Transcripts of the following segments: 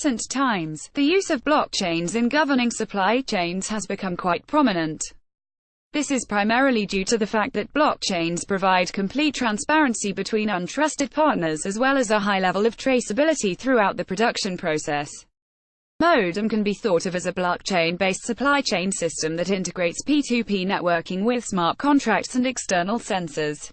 recent times, the use of blockchains in governing supply chains has become quite prominent. This is primarily due to the fact that blockchains provide complete transparency between untrusted partners as well as a high level of traceability throughout the production process. Modum can be thought of as a blockchain-based supply chain system that integrates P2P networking with smart contracts and external sensors.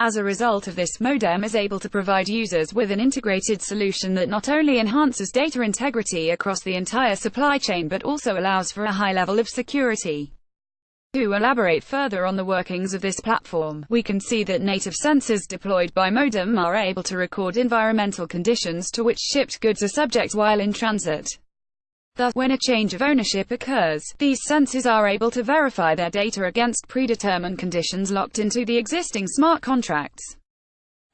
As a result of this, Modum is able to provide users with an integrated solution that not only enhances data integrity across the entire supply chain but also allows for a high level of security. To elaborate further on the workings of this platform, we can see that native sensors deployed by Modum are able to record environmental conditions to which shipped goods are subject while in transit. Thus, when a change of ownership occurs, these sensors are able to verify their data against predetermined conditions locked into the existing smart contracts.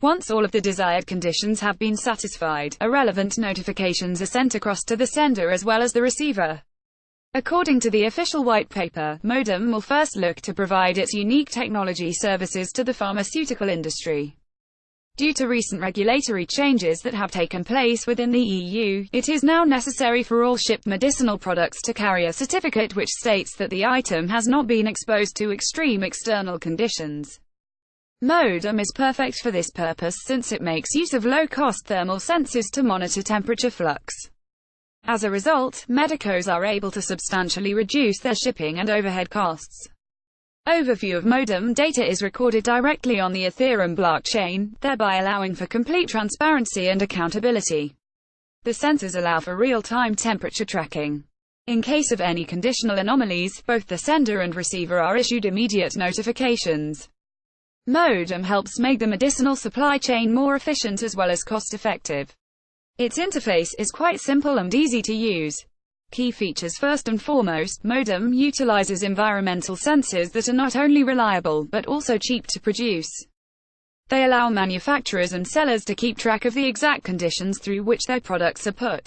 Once all of the desired conditions have been satisfied, relevant notifications are sent across to the sender as well as the receiver. According to the official white paper, Modum will first look to provide its unique technology services to the pharmaceutical industry. Due to recent regulatory changes that have taken place within the EU, it is now necessary for all shipped medicinal products to carry a certificate which states that the item has not been exposed to extreme external conditions. Modum is perfect for this purpose since it makes use of low-cost thermal sensors to monitor temperature flux. As a result, medicos are able to substantially reduce their shipping and overhead costs. Overview of Modum data is recorded directly on the Ethereum blockchain, thereby allowing for complete transparency and accountability. The sensors allow for real-time temperature tracking. In case of any conditional anomalies, both the sender and receiver are issued immediate notifications. Modum helps make the medicinal supply chain more efficient as well as cost-effective. Its interface is quite simple and easy to use. Key features: first and foremost, Modum utilizes environmental sensors that are not only reliable, but also cheap to produce. They allow manufacturers and sellers to keep track of the exact conditions through which their products are put.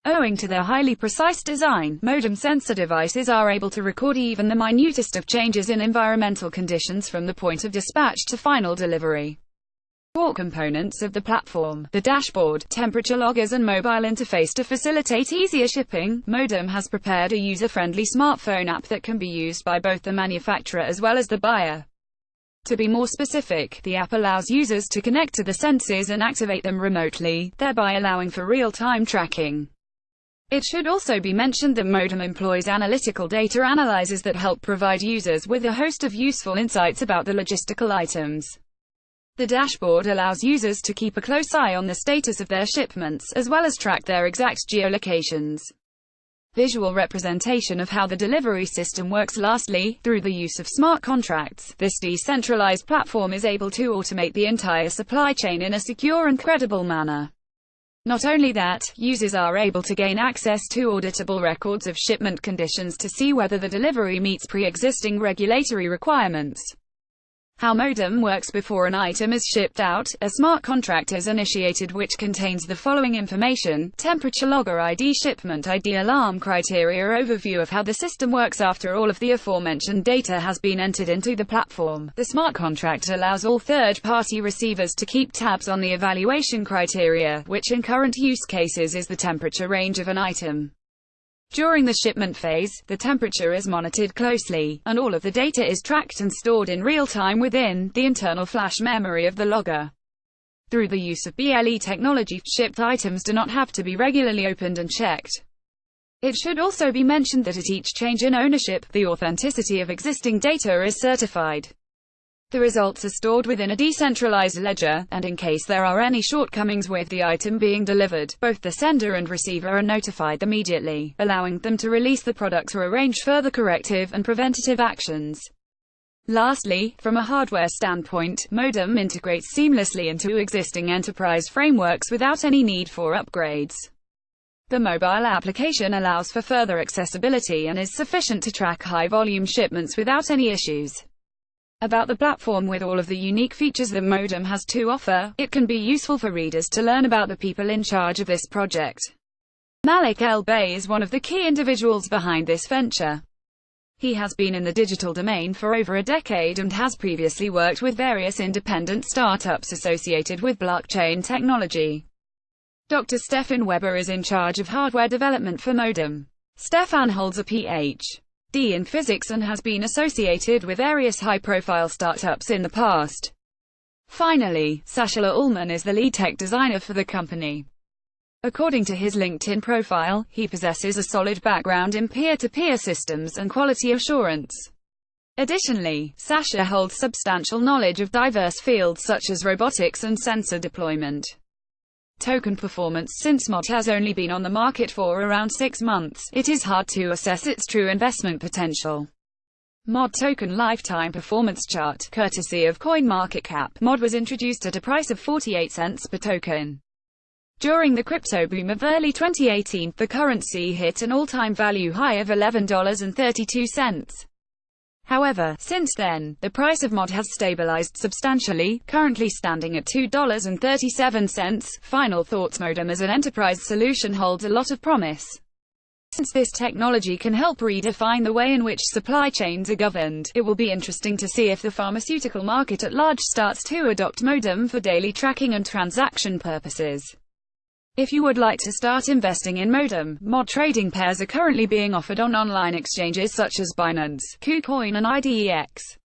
Owing to their highly precise design, Modum sensor devices are able to record even the minutest of changes in environmental conditions from the point of dispatch to final delivery. Core components of the platform: the dashboard, temperature loggers and mobile interface. To facilitate easier shipping, Modum has prepared a user-friendly smartphone app that can be used by both the manufacturer as well as the buyer. To be more specific, the app allows users to connect to the sensors and activate them remotely, thereby allowing for real-time tracking. It should also be mentioned that Modum employs analytical data analyzers that help provide users with a host of useful insights about the logistical items. The dashboard allows users to keep a close eye on the status of their shipments, as well as track their exact geolocations. Visual representation of how the delivery system works. Lastly, through the use of smart contracts, this decentralized platform is able to automate the entire supply chain in a secure and credible manner. Not only that, users are able to gain access to auditable records of shipment conditions to see whether the delivery meets pre-existing regulatory requirements. How Modum works: before an item is shipped out, a smart contract is initiated which contains the following information: temperature logger ID, shipment ID, alarm criteria. Overview of how the system works: after all of the aforementioned data has been entered into the platform, the smart contract allows all third-party receivers to keep tabs on the evaluation criteria, which in current use cases is the temperature range of an item. During the shipment phase, the temperature is monitored closely, and all of the data is tracked and stored in real time within the internal flash memory of the logger. Through the use of BLE technology, shipped items do not have to be regularly opened and checked. It should also be mentioned that at each change in ownership, the authenticity of existing data is certified. The results are stored within a decentralized ledger, and in case there are any shortcomings with the item being delivered, both the sender and receiver are notified immediately, allowing them to release the product or arrange further corrective and preventative actions. Lastly, from a hardware standpoint, Modum integrates seamlessly into existing enterprise frameworks without any need for upgrades. The mobile application allows for further accessibility and is sufficient to track high-volume shipments without any issues. About the platform: with all of the unique features that Modum has to offer, it can be useful for readers to learn about the people in charge of this project. Malik El-Bey is one of the key individuals behind this venture. He has been in the digital domain for over a decade and has previously worked with various independent startups associated with blockchain technology. Dr. Stefan Weber is in charge of hardware development for Modum. Stefan holds a Ph.D. in physics and has been associated with various high-profile startups in the past. Finally, Sascha Ullman is the lead tech designer for the company. According to his LinkedIn profile, he possesses a solid background in peer-to-peer systems and quality assurance. Additionally, Sascha holds substantial knowledge of diverse fields such as robotics and sensor deployment. Token performance. Since Mod has only been on the market for around 6 months, it is hard to assess its true investment potential. Mod token lifetime performance chart, courtesy of CoinMarketCap. Mod was introduced at a price of 48 cents per token. During the crypto boom of early 2018, the currency hit an all-time value high of $11.32. However, since then, the price of Mod has stabilized substantially, currently standing at $2.37. Final thoughts. Modum as an enterprise solution holds a lot of promise. Since this technology can help redefine the way in which supply chains are governed, it will be interesting to see if the pharmaceutical market at large starts to adopt Modum for daily tracking and transaction purposes. If you would like to start investing in Modum, Mod trading pairs are currently being offered on online exchanges such as Binance, KuCoin and IDEX.